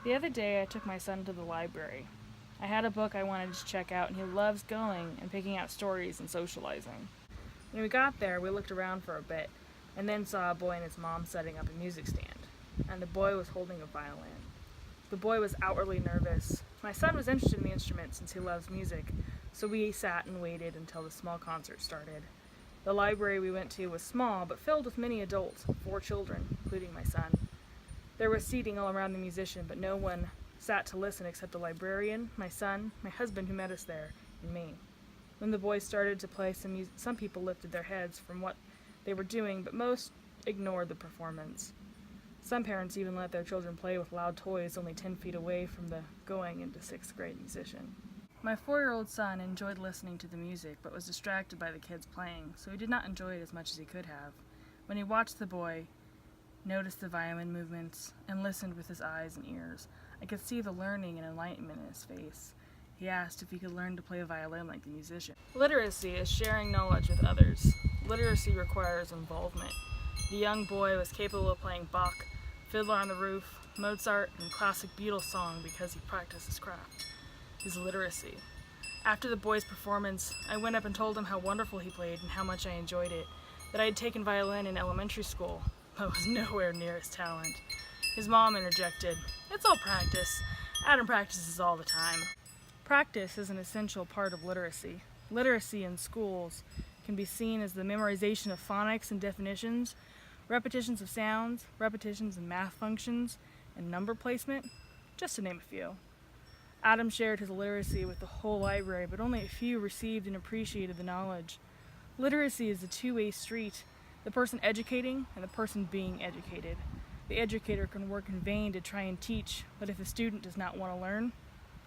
The other day I took my son to the library. I had a book I wanted to check out, and he loves going and picking out stories and socializing. When we got there, we looked around for a bit, and then saw a boy and his mom setting up a music stand, and the boy was holding a violin. The boy was outwardly nervous. My son was interested in the instrument since he loves music, so we sat and waited until the small concert started. The library we went to was small, but filled with many adults, 4 children, including my son. There was seating all around the musician, but no one sat to listen except the librarian, my son, my husband who met us there, and me. When the boys started to play some music, some people lifted their heads from what they were doing, but most ignored the performance. Some parents even let their children play with loud toys only 10 feet away from the going into 6th grade musician. My 4-year-old son enjoyed listening to the music, but was distracted by the kids playing, so he did not enjoy it as much as he could have. When he watched the boy, noticed the violin movements, and listened with his eyes and ears, I could see the learning and enlightenment in his face. He asked if he could learn to play a violin like the musician. Literacy is sharing knowledge with others. Literacy requires involvement. The young boy was capable of playing Bach, Fiddler on the Roof, Mozart, and classic Beatles song because he practiced his craft. His literacy. After the boy's performance, I went up and told him how wonderful he played and how much I enjoyed it, that I had taken violin in elementary school, but was nowhere near his talent. His mom interjected, "It's all practice. Adam practices all the time." Practice is an essential part of literacy. Literacy in schools can be seen as the memorization of phonics and definitions, repetitions of sounds, repetitions in math functions, and number placement, just to name a few. Adam shared his literacy with the whole library, but only a few received and appreciated the knowledge. Literacy is a two-way street, the person educating and the person being educated. The educator can work in vain to try and teach, but if the student does not want to learn,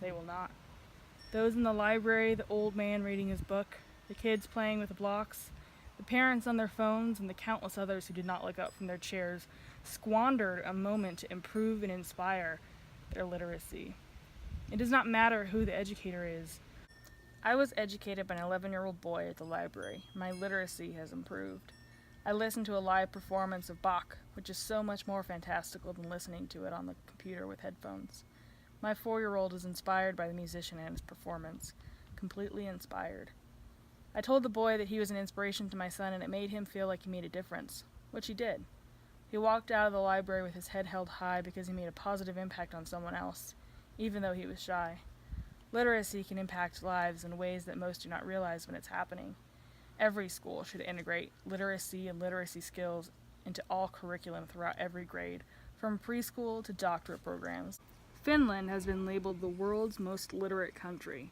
they will not. Those in the library, the old man reading his book, the kids playing with the blocks, the parents on their phones, and the countless others who did not look up from their chairs squandered a moment to improve and inspire their literacy. It does not matter who the educator is. I was educated by an 11-year-old boy at the library. My literacy has improved. I listened to a live performance of Bach, which is so much more fantastical than listening to it on the computer with headphones. My 4-year-old is inspired by the musician and his performance, completely inspired. I told the boy that he was an inspiration to my son, and it made him feel like he made a difference, which he did. He walked out of the library with his head held high because he made a positive impact on someone else, even though he was shy. Literacy can impact lives in ways that most do not realize when it's happening. Every school should integrate literacy and literacy skills into all curriculum throughout every grade, from preschool to doctorate programs. Finland has been labeled the world's most literate country.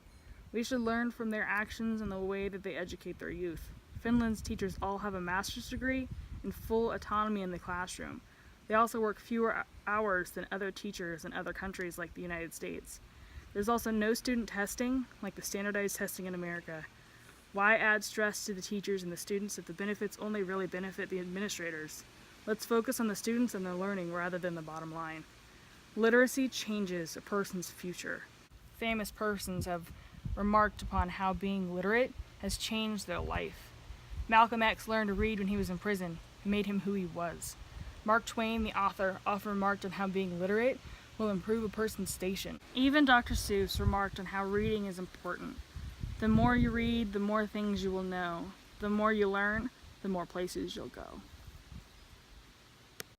We should learn from their actions and the way that they educate their youth. Finland's teachers all have a master's degree and full autonomy in the classroom. They also work fewer hours than other teachers in other countries like the United States. There's also no student testing, like the standardized testing in America. Why add stress to the teachers and the students if the benefits only really benefit the administrators? Let's focus on the students and their learning rather than the bottom line. Literacy changes a person's future. Famous persons have remarked upon how being literate has changed their life. Malcolm X learned to read when he was in prison. It made him who he was. Mark Twain, the author, often remarked on how being literate will improve a person's station. Even Dr. Seuss remarked on how reading is important. The more you read, the more things you will know. The more you learn, the more places you'll go.